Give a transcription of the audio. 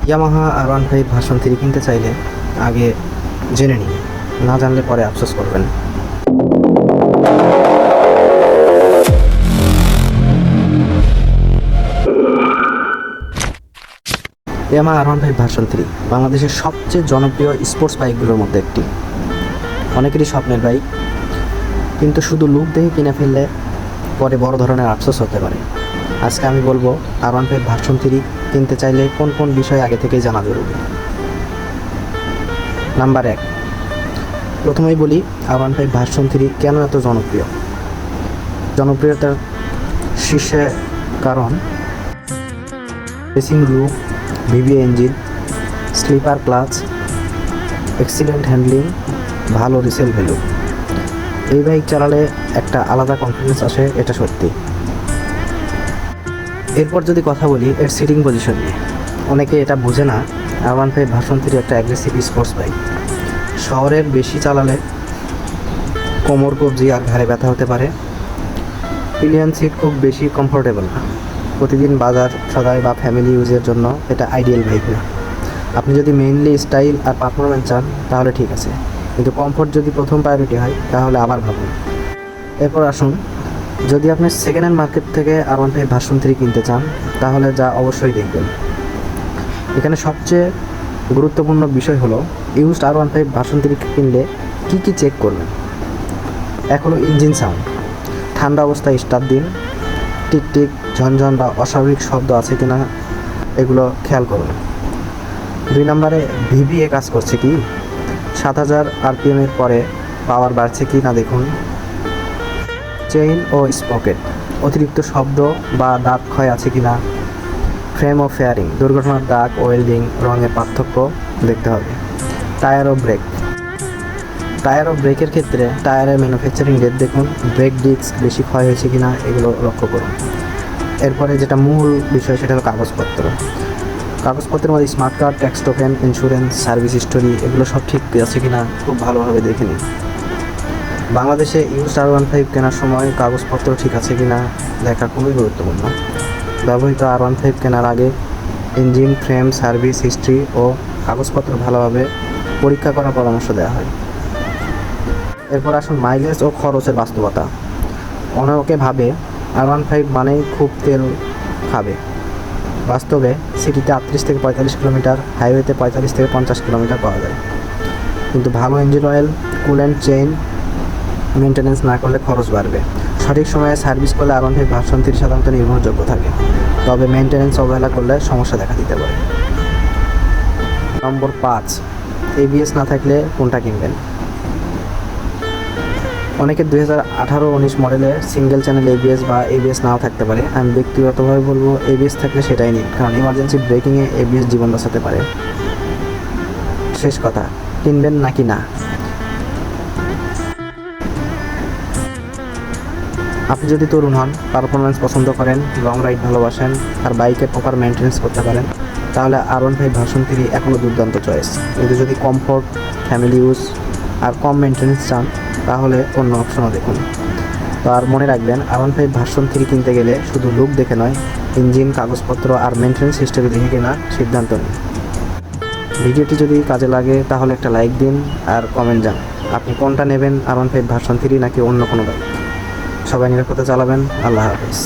Yamaha R15 version 3 কিনতে চাইলে আগে জেনে নিন, না জানলে পরে আফসোস করবেন। ইয়ামাহা R15 ভার্সন 3 বাংলাদেশের সবচেয়ে জনপ্রিয় স্পোর্টস বাইকগুলোর মধ্যে একটি। অনেকেরই স্বপ্নের বাইক, কিন্তু শুধু লুক দেখে কিনে ফেললে পরে বড় ধরনের আফসোস হতে পারে। আজকে আমি বলবো R15 ভার্সন 3 কিনতে চাইলে কোন কোন বিষয় আগে থেকেই জানা জরুরি। নাম্বার 1, প্রথমেই বলি R15 ভার্সন 3 কেন এত জনপ্রিয়। জনপ্রিয়তার শীর্ষে কারণ racing look, VVA engine, slipper clutch, excellent handling, ভালো রিসেল ভ্যালু। এই বাইক চালালে একটা আলাদা কনফিডেন্স আসে, এটা সত্যি। এরপর যদি কথা বলি এর সিটিং পজিশন নিয়ে, অনেকে এটা বোঝে না R15 ভার্সন 3 একটা অ্যাগ্রেসিভ স্পোর্টস বাইক। শহরের বেশি চালালে কোমর কবজি আর ঘাড়ে ব্যথা হতে পারে। পিলিয়ন সিট খুব বেশি কমফোর্টেবল না, প্রতিদিন বাজার সদাই বা ফ্যামিলি ইউজের জন্য এটা আইডিয়াল বাইক না। আপনি যদি মেইনলি স্টাইল আর পারফরমেন্স চান তাহলে ঠিক আছে, কিন্তু কমফোর্ট যদি প্রথম প্রায়োরিটি হয় তাহলে আবার ভাবুন। এরপর আসুন, যদি আপনি সেকেন্ড হ্যান্ড মার্কেট থেকে R15 ভার্সন 3 কিনতে চান তাহলে যা অবশ্যই দেখবেন। এখানে সবচেয়ে গুরুত্বপূর্ণ বিষয় হলো ইউজড R15 ভার্সন 3 কিনলে কী কী চেক করবেন। এক হলো ইঞ্জিন সাউন্ড, ঠান্ডা অবস্থায় স্টার্ট দিন, টিকটিক, ঝনঝন বা অস্বাভাবিক শব্দ আছে কিনা এগুলো খেয়াল করুন। 2 নম্বরে ভিভিএ কাজ করছে কি, 7000 RPM এর পরে পাওয়ার বাড়ছে কি না দেখুন। চেইন ও স্পকেট, অতিরিক্ত শব্দ বা দাগ ক্ষয় আছে কি না। ফ্রেম ও ফেয়ারিং, দুর্ঘটনার দাগ, ওয়েল্ডিং, রঙের পার্থক্য দেখতে হবে। টায়ার ও ব্রেকের ক্ষেত্রে টায়ারের ম্যানুফ্যাকচারিং ডেট দেখুন, ব্রেক ডিস্ক বেশি ক্ষয় হয়েছে কি না এগুলো লক্ষ্য করুন। এরপরে যেটা মূল বিষয় সেটা হলো কাগজপত্রের মধ্যে smart card, tax token, insurance, service history এগুলো সব ঠিক আছে কি না খুব ভালোভাবে দেখে নিন। বাংলাদেশে ইউজড R15 কেনার সময় কাগজপত্র ঠিক আছে কি না দেখা খুবই গুরুত্বপূর্ণ। ব্যবহৃত R15 কেনার আগে ইঞ্জিন, ফ্রেম, সার্ভিস হিস্ট্রি ও কাগজপত্র ভালোভাবে পরীক্ষা করার পরামর্শ দেওয়া হয়। এরপর আসুন মাইলেজ ও খরচের বাস্তবতা। অনেকে ভাবে R15 মানেই খুব তেল খাবে। বাস্তবে সিটিতে 38 থেকে 45 কিলোমিটার, হাইওয়েতে 45 থেকে 50 কিলোমিটার পাওয়া যায়। কিন্তু ভালো engine oil, coolant, chain maintenance না করলে খরচ বাড়বে। সঠিক সময়ে সার্ভিস করলে R15 ভার্সন 3 সাধারণত নির্ভরযোগ্য থাকে, তবে মেনটেন্যান্স অবহেলা করলে সমস্যা দেখা দিতে পারে। নম্বর 5, ABS না থাকলে কোনটা কিনবেন। অনেকে 2018-19 মডেলের সিঙ্গেল চ্যানেল ABS বা ABS নাও থাকতে পারে। আমি ব্যক্তিগতভাবে বলবো ABS থাকলে সেটাই নিন, কারণ ইমার্জেন্সি ব্রেকিংয়ে ABS জীবন বাঁচাতে পারে। শেষ কথা, কিনবেন নাকি না। আপনি যদি তরুণ হন, পারফরমেন্স পছন্দ করেন, লং রাইড ভালোবাসেন আর বাইকের প্রপার মেনটেন্যান্স করতে পারেন তাহলে R15 ভার্সন 3 এখনও দুর্দান্ত চয়েস। কিন্তু যদি কমফোর্ট, ফ্যামিলি ইউজ আর কম মেনটেন্যান্স চান তাহলে অন্য অপশনও দেখুন। তো আর মনে রাখবেন R15 ভার্সন 3 কিনতে গেলে শুধু লুক দেখে নয়, ইঞ্জিন, কাগজপত্র আর মেনটেন্যান্স হিস্টোরি দেখে কেনা সিদ্ধান্ত নিন। ভিডিওটি যদি কাজে লাগে তাহলে একটা লাইক দিন আর কমেন্ট জানান আপনি কোনটা নেবেন, R15 ভার্সন 3 নাকি অন্য কোনো বাইক। সবাই নিরাপদে চালাবেন। আল্লাহ হাফেজ।